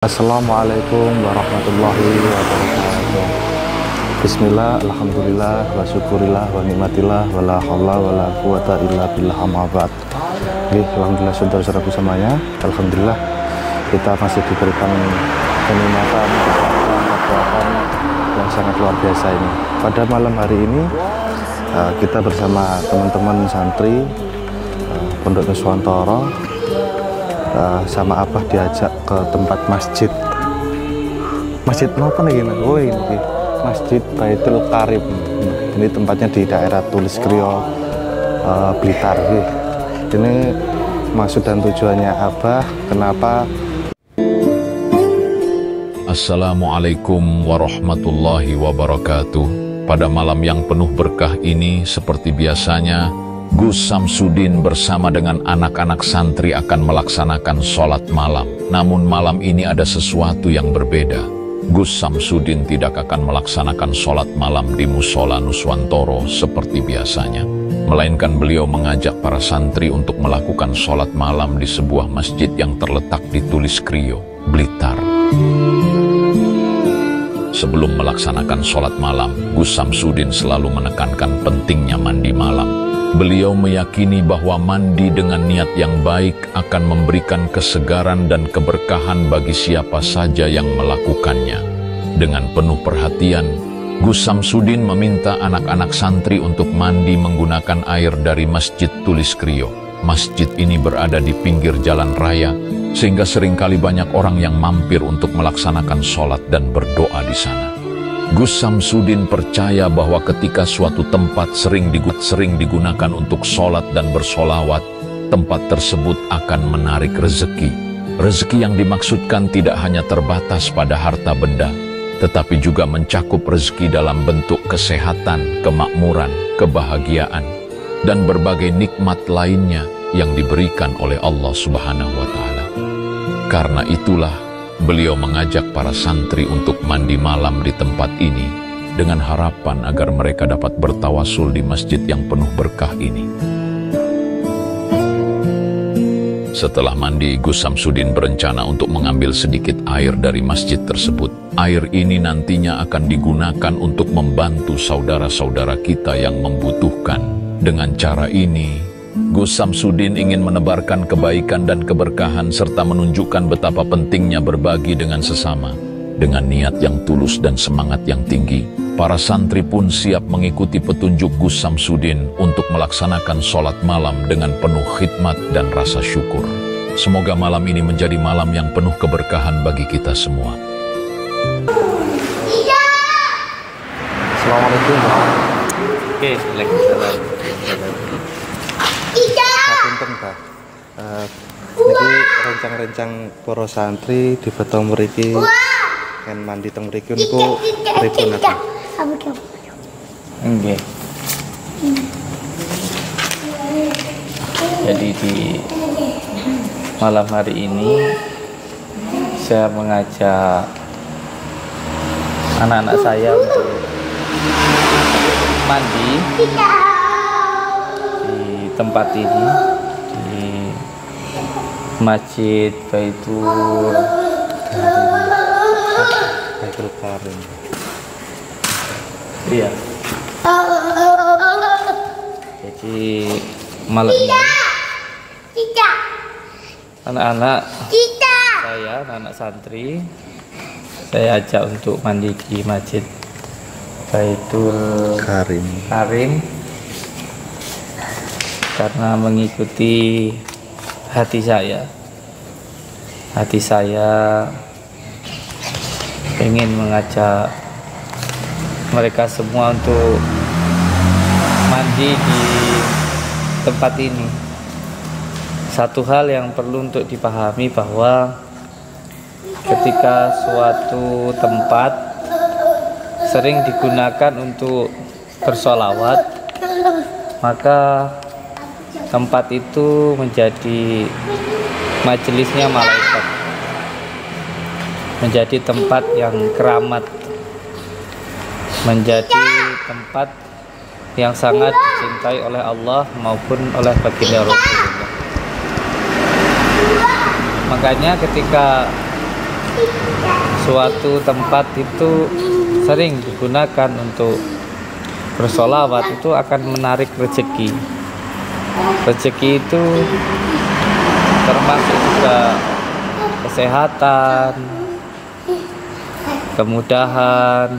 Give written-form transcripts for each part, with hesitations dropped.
Assalamualaikum warahmatullahi wabarakatuh. Bismillah, alhamdulillah, wa syukurillah, wa nikmatillah, wa la hawla wa la quwata illa billah, amma ba'd. Alhamdulillah saudara-saudaraku semuanya, alhamdulillah kita masih diberikan kenikmatan, kekuatan yang sangat luar biasa ini. Pada malam hari ini kita bersama teman-teman santri Pondok Nuswantara sama Abah diajak ke tempat masjid apa nih gini? Oh ini Masjid Baitul Karim. Ini tempatnya di daerah Tulis Kriyo, Blitar. Ini maksud dan tujuannya Abah kenapa. Assalamualaikum warahmatullahi wabarakatuh. Pada malam yang penuh berkah ini, seperti biasanya Gus Samsudin bersama dengan anak-anak santri akan melaksanakan sholat malam. Namun malam ini ada sesuatu yang berbeda. Gus Samsudin tidak akan melaksanakan sholat malam di Musola Nuswantara seperti biasanya. Melainkan beliau mengajak para santri untuk melakukan sholat malam di sebuah masjid yang terletak di Tulis Kriyo, Blitar. Sebelum melaksanakan sholat malam, Gus Samsudin selalu menekankan pentingnya mandi malam. Beliau meyakini bahwa mandi dengan niat yang baik akan memberikan kesegaran dan keberkahan bagi siapa saja yang melakukannya. Dengan penuh perhatian, Gus Samsudin meminta anak-anak santri untuk mandi menggunakan air dari Masjid Tulis Kriyo. Masjid ini berada di pinggir jalan raya, sehingga seringkali banyak orang yang mampir untuk melaksanakan sholat dan berdoa di sana. Gus Samsudin percaya bahwa ketika suatu tempat sering digunakan untuk sholat dan bersolawat, tempat tersebut akan menarik rezeki. Rezeki yang dimaksudkan tidak hanya terbatas pada harta benda, tetapi juga mencakup rezeki dalam bentuk kesehatan, kemakmuran, kebahagiaan, dan berbagai nikmat lainnya yang diberikan oleh Allah Subhanahu wa Ta'ala. Karena itulah, beliau mengajak para santri untuk mandi malam di tempat ini dengan harapan agar mereka dapat bertawasul di masjid yang penuh berkah ini. Setelah mandi, Gus Samsudin berencana untuk mengambil sedikit air dari masjid tersebut. Air ini nantinya akan digunakan untuk membantu saudara-saudara kita yang membutuhkan. Dengan cara ini, Gus Samsudin ingin menebarkan kebaikan dan keberkahan serta menunjukkan betapa pentingnya berbagi dengan sesama. Dengan niat yang tulus dan semangat yang tinggi, para santri pun siap mengikuti petunjuk Gus Samsudin untuk melaksanakan sholat malam dengan penuh khidmat dan rasa syukur. Semoga malam ini menjadi malam yang penuh keberkahan bagi kita semua. Assalamualaikum. Oke, waalaikumsalam. Jadi rencang-rencang para santri di beto mriki kan mandi teng mriki niku pripun apa? Nggih. Jadi di malam hari ini saya mengajak anak-anak saya untuk mandi di tempat ini, di Masjid Baitul Karim. Iya. Jadi malam ini anak-anak saya, anak santri, saya ajak untuk mandi di Masjid Baitul Karim karena mengikuti hati saya ingin mengajak mereka semua untuk mandi di tempat ini. Satu hal yang perlu untuk dipahami bahwa ketika suatu tempat sering digunakan untuk bersolawat, maka tempat itu menjadi majelisnya malaikat, menjadi tempat yang keramat, menjadi tempat yang sangat dicintai oleh Allah maupun oleh baginda Rasulullah. Makanya ketika suatu tempat itu sering digunakan untuk bersolawat, itu akan menarik rezeki. Rezeki itu termasuk juga kesehatan, kemudahan,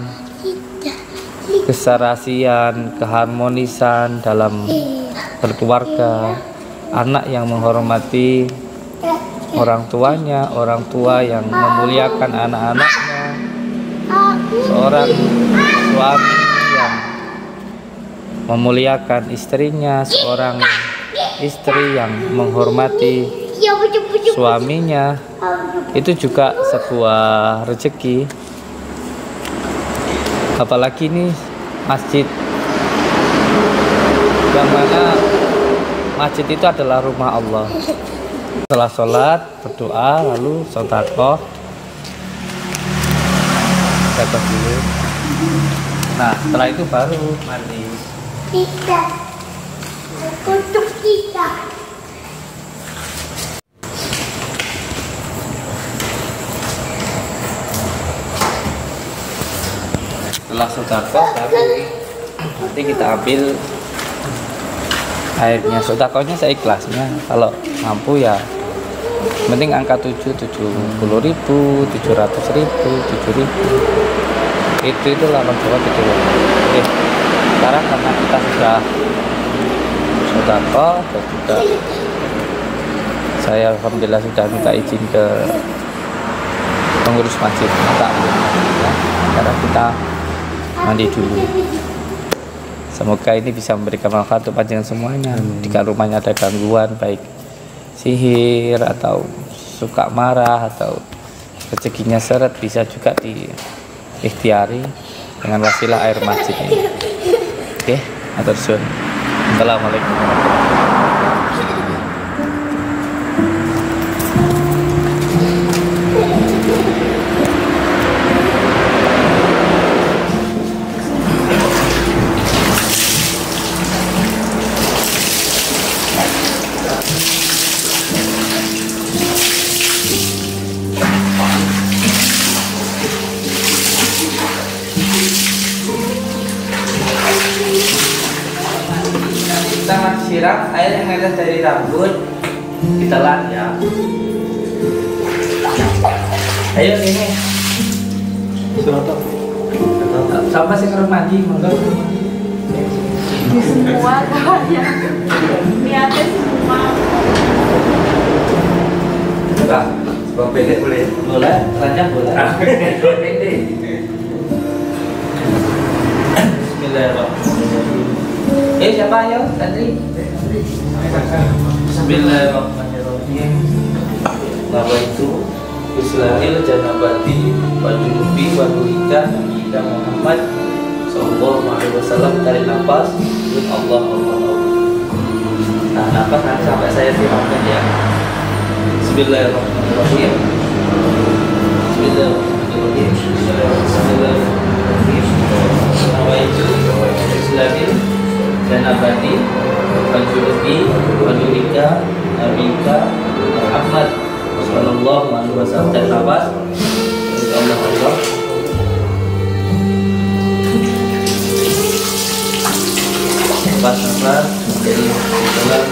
keserasian, keharmonisan dalam berkeluarga, anak yang menghormati orang tuanya, orang tua yang memuliakan anak-anaknya, seorang suami yang memuliakan istrinya, seorang istri yang menghormati suaminya, itu juga sebuah rezeki. Apalagi ini masjid, yang mana masjid itu adalah rumah Allah. Setelah sholat, berdoa, lalu sedekah dulu. Nah, setelah itu baru mandi. Setelah sedekah baru nanti kita ambil airnya. Sedekahnya seikhlasnya, kalau mampu ya penting angka 70.000, 700.000, 7.000. Itu lawan jawab itu. Oke, sekarang karena kita sudah sedekah dan juga saya alhamdulillah sudah minta izin ke pengurus masjid, ya. Sekarang kita mandi dulu. Semoga ini bisa memberikan manfaat untuk panjenengan semuanya. Jika rumahnya ada gangguan baik sihir atau suka marah atau rezekinya seret, bisa juga diikhtiari dengan wasilah air masjid ini. Oke, atur suwun. Assalamualaikum warahmatullahi wabarakatuh. Kita siram air yang netes dari rambut, kita telan ya. Ayo ini Suroto sama sih ngerem mandi monggo. Semua ya, niatnya semua. Enggak, bang pendek boleh? Boleh, lanjut boleh. Pendek. Bismillahirrahmanirrahim. Siapa ayo tadi? Bismillahirrahmanirrahim. Nama itu Islamil Janabati wa Junubi wa Nuhika Nabi Muhammad Sallallahu Alaihi Wasallam. Tarik nafas, Allah. Nah, nafas nanti sampai saya siramkan ya. Bismillahirrahmanirrahim. Bismillahirrahmanirrahim. Bismillahirrahmanirrahim. Nama itu Islamil Janabati wa Junubi wa Nuhika Nabi Muhammad Sallallahu Alaihi Wasallam. Tarik nafas, Allah. Nafas jadi dalam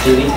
Kiri.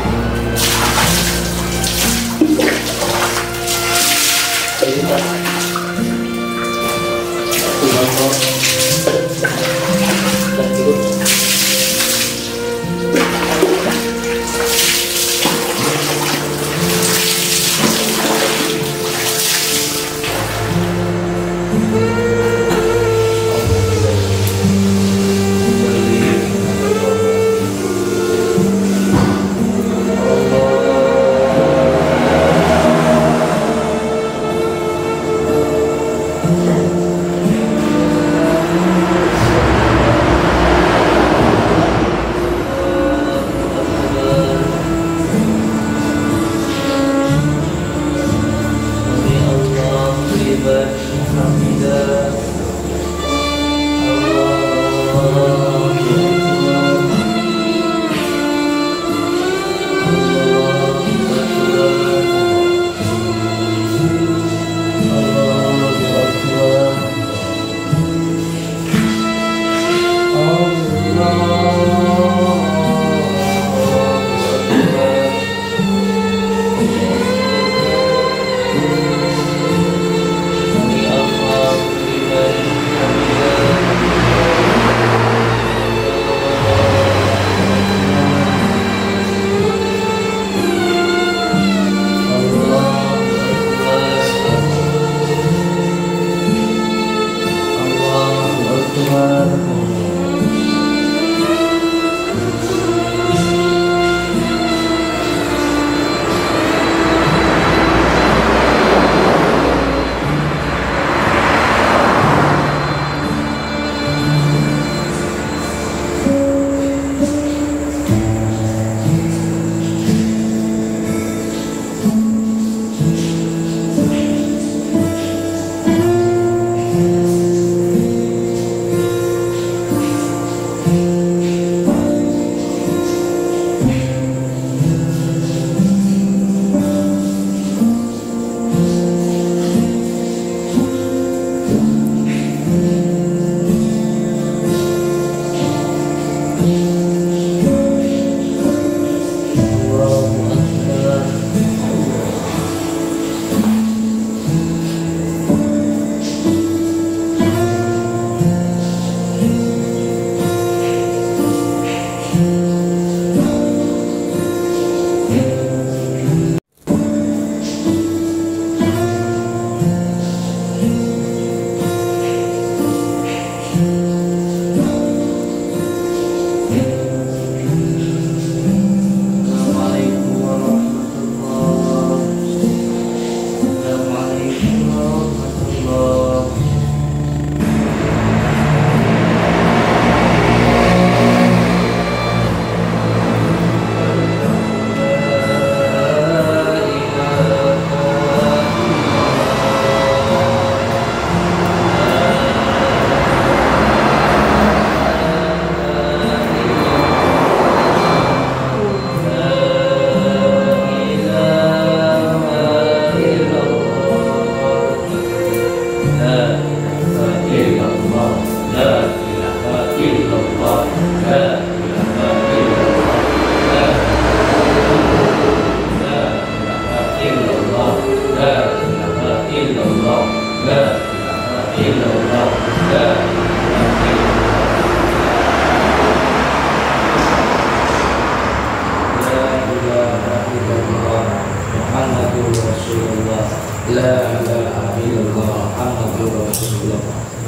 La ilaha illallah Muhammadur Rasulullah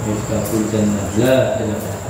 Miftahul jannah la ilaha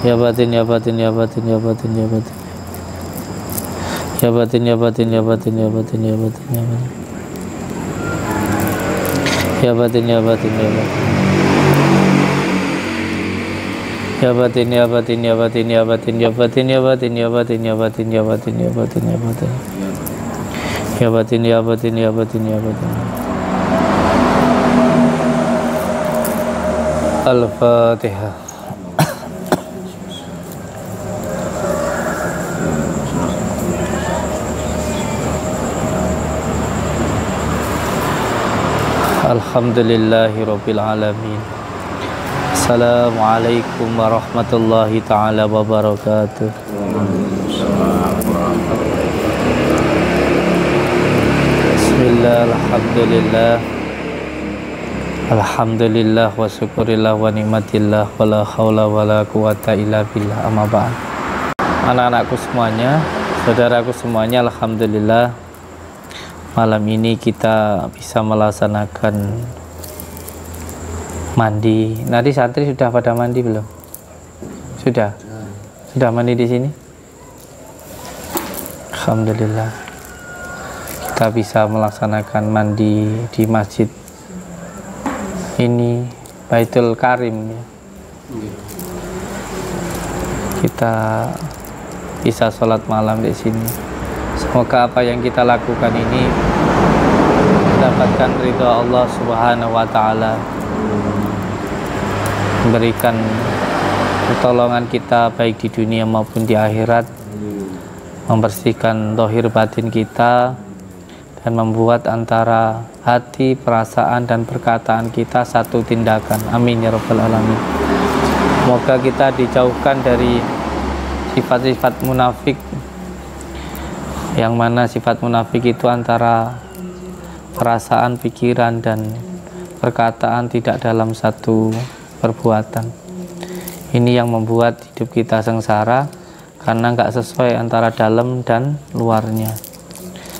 Ya batin, ya batin, ya batin, ya batin, ya batin. Ya batin, ya batin, ya batin, ya batin, ya batin, ya batin. Ya batin, ya batin, ya batin. Ya batin, ya batin, ya batin, ya batin, ya batin, ya batin, ya batin, ya batin, ya batin, ya batin, ya batin. Ya batin, ya batin, ya batin, ya batin. Al-Fatihah. Alhamdulillahirabbil alamin. Assalamualaikum warahmatullahi taala wabarakatuh. Bismillah, alhamdulillah. Alhamdulillah wa syukurillah wa nikmatillah wa la haula wa la quwata illa billah. Amma ba'd. Anak-anakku semuanya, saudaraku semuanya, alhamdulillah malam ini kita bisa melaksanakan mandi. Nanti santri sudah pada mandi belum? Sudah? Sudah mandi di sini? Alhamdulillah. Kita bisa melaksanakan mandi di masjid ini, Baitul Karim ya. Kita bisa sholat malam di sini. Semoga apa yang kita lakukan ini mendapatkan ridha Allah Subhanahu wa taala, memberikan pertolongan kita baik di dunia maupun di akhirat, membersihkan zahir batin kita dan membuat antara hati, perasaan dan perkataan kita satu tindakan. Amin ya rabbal alamin. Semoga kita dijauhkan dari sifat-sifat munafik, yang mana sifat munafik itu antara perasaan, pikiran dan perkataan tidak dalam satu perbuatan. Ini yang membuat hidup kita sengsara karena nggak sesuai antara dalam dan luarnya.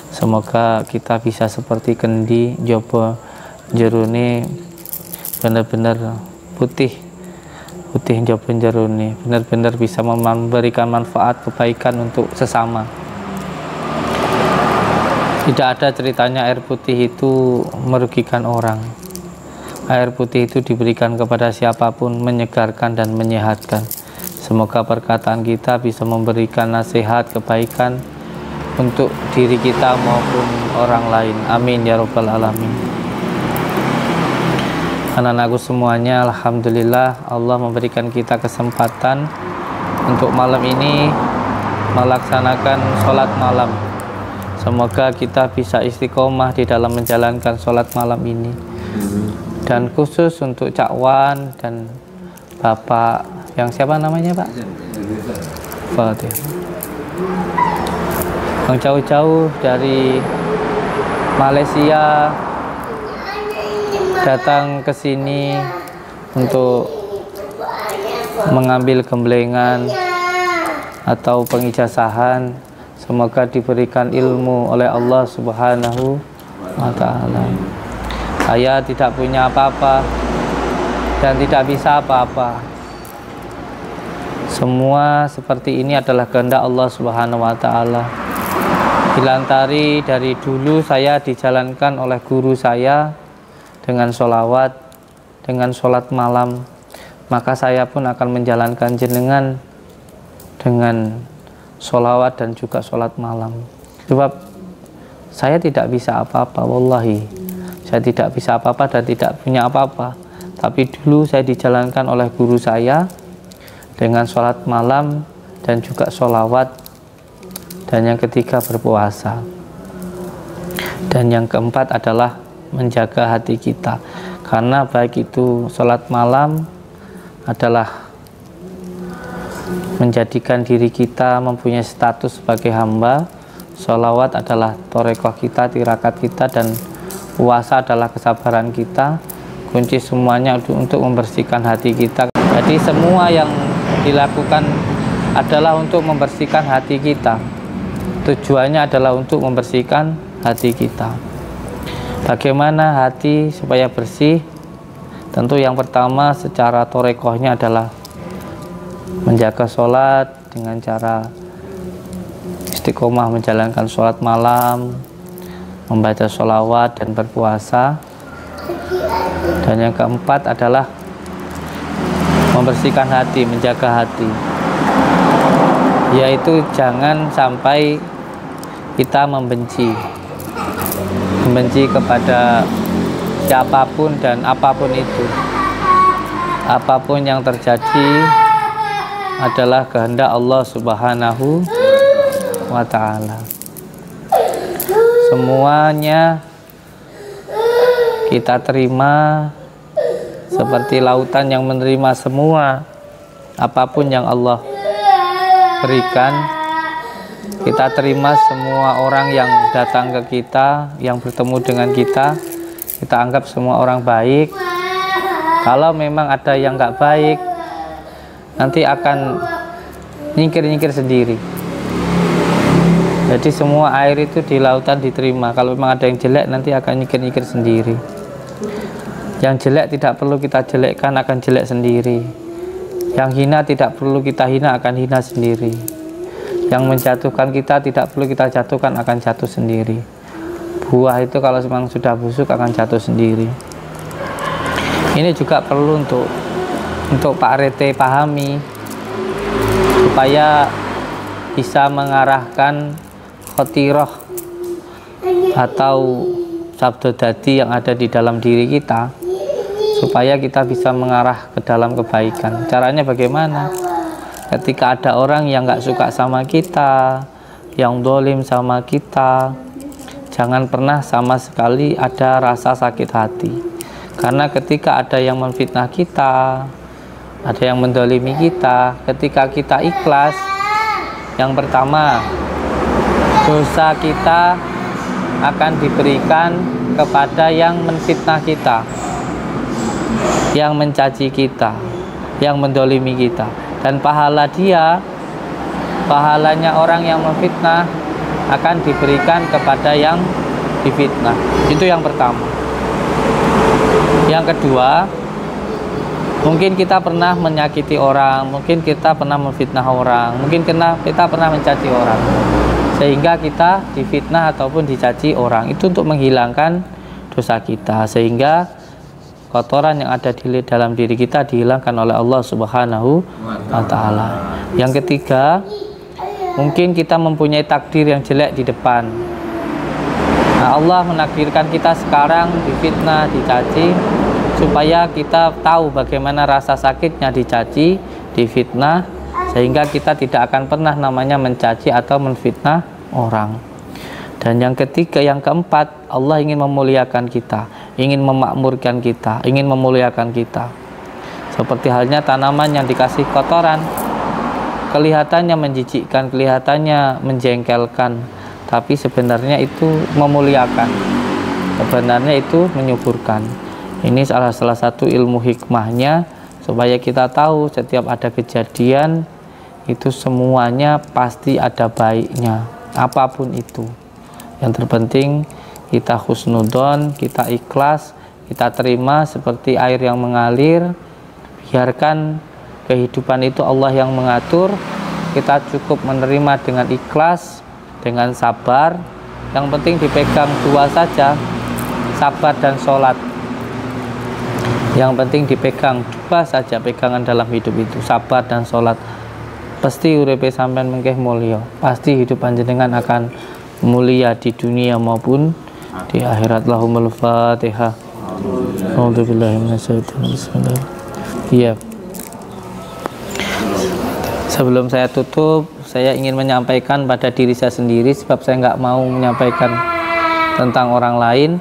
Semoga kita bisa seperti kendi jopo jerone benar-benar putih jopo jerone, benar-benar bisa memberikan manfaat kebaikan untuk sesama. Tidak ada ceritanya air putih itu merugikan orang. Air putih itu diberikan kepada siapapun, menyegarkan dan menyehatkan. Semoga perkataan kita bisa memberikan nasihat kebaikan untuk diri kita maupun orang lain. Amin ya rabbal alamin. Anak-anakku semuanya, alhamdulillah Allah memberikan kita kesempatan untuk malam ini melaksanakan sholat malam. Semoga kita bisa istiqomah di dalam menjalankan sholat malam ini. Dan khusus untuk Cak Wan dan Bapak yang siapa namanya Pak? Fatih. Yang jauh-jauh dari Malaysia datang ke sini untuk mengambil gemblengan atau pengijazahan. Semoga diberikan ilmu oleh Allah Subhanahu wa ta'ala. Saya tidak punya apa-apa dan tidak bisa apa-apa. Semua seperti ini adalah kehendak Allah Subhanahu wa ta'ala. Dilantari dari dulu saya dijalankan oleh guru saya dengan sholawat, dengan sholat malam, maka saya pun akan menjalankan jenengan dengan sholawat dan juga sholat malam. Sebab saya tidak bisa apa-apa, wallahi saya tidak bisa apa-apa dan tidak punya apa-apa, tapi dulu saya dijalankan oleh guru saya dengan sholat malam dan juga sholawat. Dan yang ketiga berpuasa. Dan yang keempat adalah menjaga hati kita. Karena baik itu sholat malam adalah menjadikan diri kita mempunyai status sebagai hamba. Sholawat adalah torekoh kita, tirakat kita. Dan puasa adalah kesabaran kita. Kunci semuanya untuk membersihkan hati kita. Jadi semua yang dilakukan adalah untuk membersihkan hati kita. Tujuannya adalah untuk membersihkan hati kita. Bagaimana hati supaya bersih? Tentu yang pertama secara torekohnya adalah menjaga sholat dengan cara istiqomah menjalankan sholat malam, membaca sholawat dan berpuasa. Dan yang keempat adalah membersihkan hati, menjaga hati, yaitu jangan sampai kita membenci kepada siapapun dan apapun itu. Apapun yang terjadi adalah kehendak Allah Subhanahu wa ta'ala. Semuanya kita terima seperti lautan yang menerima semua apapun yang Allah berikan. Kita terima semua orang yang datang ke kita, yang bertemu dengan kita anggap semua orang baik. Kalau memang ada yang nggak baik, nanti akan nyingkir-nyingkir sendiri. Jadi semua air itu di lautan diterima. Kalau memang ada yang jelek, nanti akan nyingkir-nyingkir sendiri. Yang jelek tidak perlu kita jelekkan, akan jelek sendiri. Yang hina tidak perlu kita hina, akan hina sendiri. Yang menjatuhkan kita tidak perlu kita jatuhkan, akan jatuh sendiri. Buah itu kalau memang sudah busuk akan jatuh sendiri. Ini juga perlu untuk Pak Rete pahami, supaya bisa mengarahkan khotiroh atau sabdo dadi yang ada di dalam diri kita, supaya kita bisa mengarah ke dalam kebaikan. Caranya bagaimana? Ketika ada orang yang nggak suka sama kita, yang dolim sama kita, jangan pernah sama sekali ada rasa sakit hati. Karena ketika ada yang memfitnah kita, ada yang mendolimi kita, ketika kita ikhlas, yang pertama, dosa kita akan diberikan kepada yang menfitnah kita, yang mencaci kita, yang mendolimi kita. Dan pahalanya orang yang memfitnah akan diberikan kepada yang difitnah. Itu yang pertama. Yang kedua, mungkin kita pernah menyakiti orang, mungkin kita pernah memfitnah orang, mungkin kita pernah mencaci orang, sehingga kita difitnah ataupun dicaci orang. Itu untuk menghilangkan dosa kita, sehingga kotoran yang ada di dalam diri kita dihilangkan oleh Allah Subhanahu wa ta'ala. Yang ketiga, mungkin kita mempunyai takdir yang jelek di depan. Nah, Allah menakdirkan kita sekarang difitnah, dicaci, supaya kita tahu bagaimana rasa sakitnya dicaci, difitnah, sehingga kita tidak akan pernah namanya mencaci atau menfitnah orang. Dan yang ketiga, yang keempat, Allah ingin memuliakan kita, ingin memakmurkan kita, ingin memuliakan kita. Seperti halnya tanaman yang dikasih kotoran, kelihatannya menjijikkan, kelihatannya menjengkelkan, tapi sebenarnya itu memuliakan, sebenarnya itu menyuburkan. Ini salah satu ilmu hikmahnya, supaya kita tahu setiap ada kejadian itu semuanya pasti ada baiknya, apapun itu. Yang terpenting kita husnudon, kita ikhlas, kita terima seperti air yang mengalir. Biarkan kehidupan itu Allah yang mengatur, kita cukup menerima dengan ikhlas, dengan sabar. Yang penting dipegang dua saja, sabar dan sholat. Yang penting dipegang dua saja pegangan dalam hidup itu, sabar dan sholat. Pasti uripe sampean mengkeh mulya, pasti hidup panjenengan akan mulia di dunia maupun di akhirat. Lahumul Fatihah. A'udzubillahi minasyaitonir rajim. Iya. Sebelum saya tutup, saya ingin menyampaikan pada diri saya sendiri, sebab saya nggak mau menyampaikan tentang orang lain,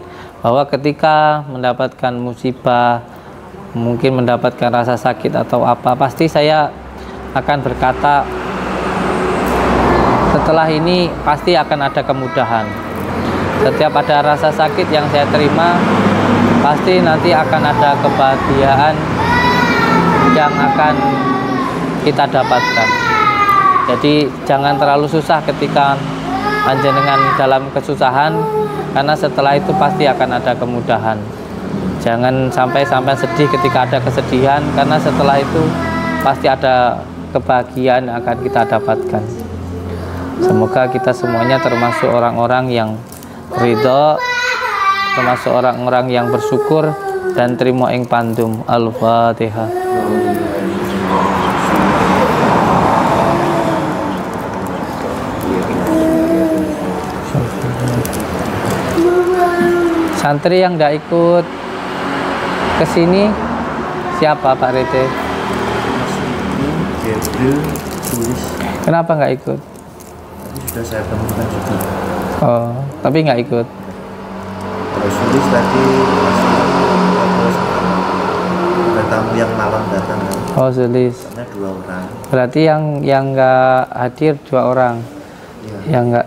bahwa ketika mendapatkan musibah, mungkin mendapatkan rasa sakit atau apa, pasti saya akan berkata, setelah ini pasti akan ada kemudahan. Setiap ada rasa sakit yang saya terima, pasti nanti akan ada kebahagiaan yang akan kita dapatkan. Jadi jangan terlalu susah ketika panjenengan dalam kesusahan, karena setelah itu pasti akan ada kemudahan. Jangan sampai sedih ketika ada kesedihan, karena setelah itu pasti ada kebahagiaan yang akan kita dapatkan. Semoga kita semuanya termasuk orang-orang yang ridho, termasuk orang-orang yang bersyukur dan terima ing pandum. Al-Fatihah. Santri yang tidak ikut ke sini siapa Pak Rete? Kenapa nggak ikut? Sudah saya temukan juga. Oh, tapi nggak ikut. Terus Sulis tadi ada tamu yang malam datang. Oh, Sulis. Karena 2 orang. Berarti yang nggak hadir 2 orang. Ya. Yang nggak,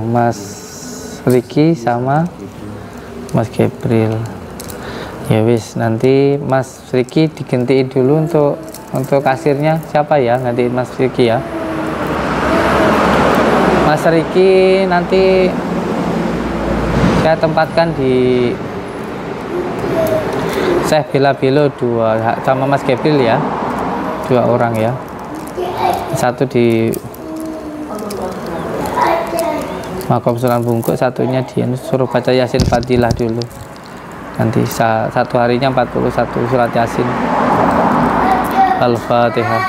Mas Riki sama Mas Gabriel. Ya wis, nanti Mas Riki digantiin dulu untuk kasirnya. Siapa ya? Gantiin Mas Riki ya. Mas Riki nanti saya tempatkan di Syekh Bila-Bilo 2 sama Mas Gabriel ya. 2 orang ya. Satu di Makom Sunan Bungkuk, satunya dia suruh baca Yasin Fadilah dulu. Nanti satu harinya 41 surat Yasin. Al-Fatihah.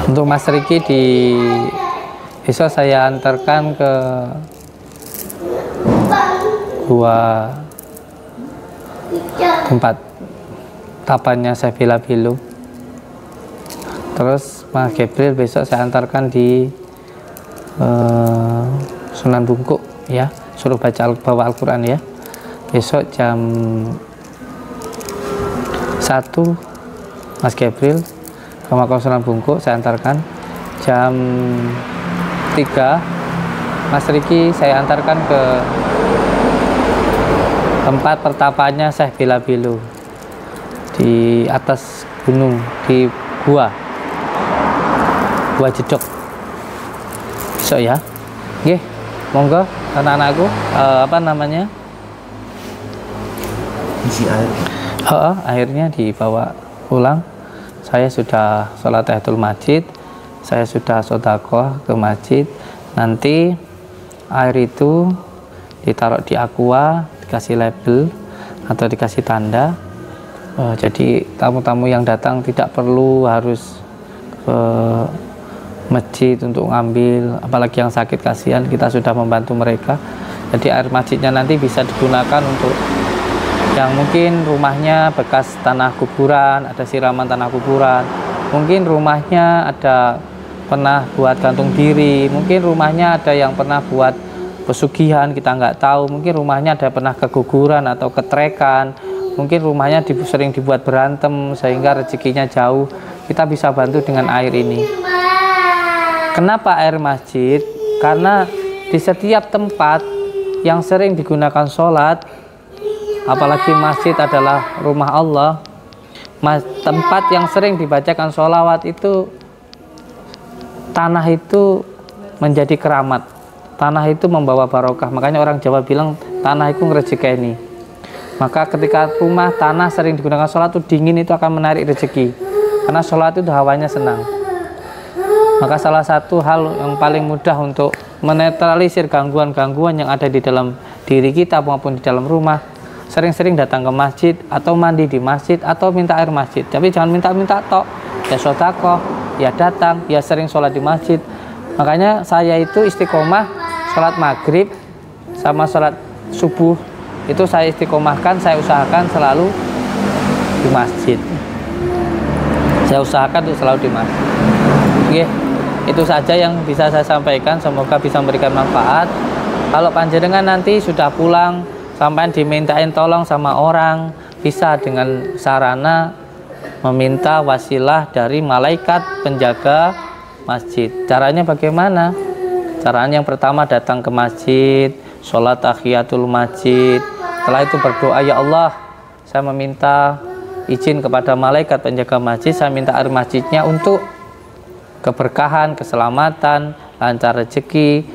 Untuk Mas Riki besok saya antarkan ke 2 tempat tapannya Syekh Bila-Bilo. Terus Mas Gabriel besok saya antarkan di Sunan Bungkuk ya, suruh bawa Al-Quran ya. Besok jam 1 Mas Gabriel ke Makam Sunan Bungkuk saya antarkan. Jam 3 Mas Riki saya antarkan ke tempat pertapanya Syekh Bila-Bilo di atas gunung, di Gua Jedok besok ya. Oke, monggo anak-anakku, apa namanya, Isi air. akhirnya dibawa pulang. Saya sudah sholat tahiyatul masjid, saya sudah sedekah ke masjid. Nanti air itu ditaruh di aqua, dikasih label atau dikasih tanda. Jadi tamu-tamu yang datang tidak perlu harus ke masjid untuk ngambil, apalagi yang sakit, kasihan, kita sudah membantu mereka. Jadi air masjidnya nanti bisa digunakan untuk yang mungkin rumahnya bekas tanah kuburan, ada siraman tanah kuburan, mungkin rumahnya ada pernah buat gantung diri, mungkin rumahnya ada yang pernah buat pesugihan, kita nggak tahu, mungkin rumahnya ada pernah keguguran atau ketrekan, mungkin rumahnya sering dibuat berantem sehingga rezekinya jauh, kita bisa bantu dengan air ini. Kenapa air masjid? Karena di setiap tempat yang sering digunakan sholat, apalagi masjid adalah rumah Allah, tempat yang sering dibacakan sholawat itu, tanah itu menjadi keramat, tanah itu membawa barokah. Makanya orang Jawa bilang tanah itu ngerejekeni. Maka ketika rumah tanah sering digunakan sholat itu dingin, itu akan menarik rezeki, karena sholat itu hawanya senang. Maka salah satu hal yang paling mudah untuk menetralisir gangguan-gangguan yang ada di dalam diri kita maupun di dalam rumah, sering-sering datang ke masjid atau mandi di masjid atau minta air masjid. Tapi jangan minta-minta tok, ya sedekah, ya datang, ya sering sholat di masjid. Makanya saya itu istiqomah sholat maghrib sama sholat subuh itu saya istiqomahkan, saya usahakan selalu di masjid. Saya usahakan untuk selalu di masjid. Oke, itu saja yang bisa saya sampaikan. Semoga bisa memberikan manfaat. Kalau panjenengan nanti sudah pulang, sampai dimintain tolong sama orang, bisa dengan sarana meminta wasilah dari malaikat penjaga masjid. Caranya bagaimana? Caranya yang pertama datang ke masjid, sholat tahiyatul masjid. Setelah itu berdoa, ya Allah, saya meminta izin kepada malaikat penjaga masjid, saya minta air masjidnya untuk keberkahan, keselamatan, lancar rezeki.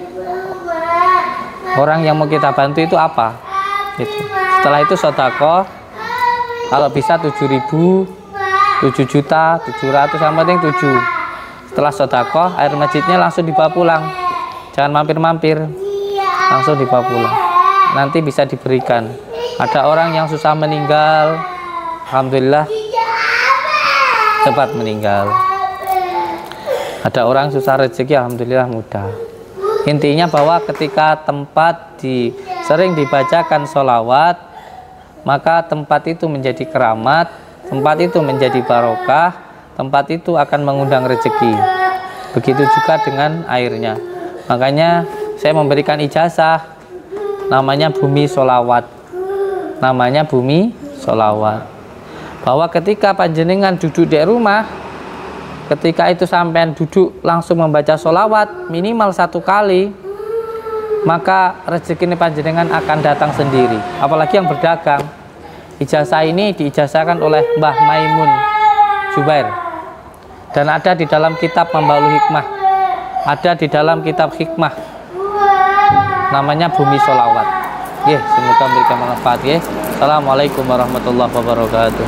Orang yang mau kita bantu itu apa? Gitu. Setelah itu sedekah, kalau bisa 7.000, 7 juta, 700, yang penting 7. Setelah sedekah, air masjidnya langsung dibawa pulang. Jangan mampir-mampir, langsung dibawa pulang. Nanti bisa diberikan. Ada orang yang susah meninggal, alhamdulillah cepat meninggal. Ada orang susah rezeki, alhamdulillah mudah. Intinya bahwa ketika tempat sering dibacakan sholawat, maka tempat itu menjadi keramat, tempat itu menjadi barokah, tempat itu akan mengundang rezeki. Begitu juga dengan airnya. Makanya saya memberikan ijazah, namanya bumi sholawat. Namanya bumi sholawat. Bahwa ketika panjenengan duduk di rumah, ketika itu sampean duduk langsung membaca sholawat minimal 1 kali, maka rezeki panjenengan akan datang sendiri. Apalagi yang berdagang. Ijazah ini diijazahkan oleh Mbah Maimun Jubair, dan ada di dalam kitab Membaul Hikmah, ada di dalam kitab Hikmah, namanya bumi sholawat. Semoga memberikan manfaat. Assalamualaikum warahmatullahi wabarakatuh.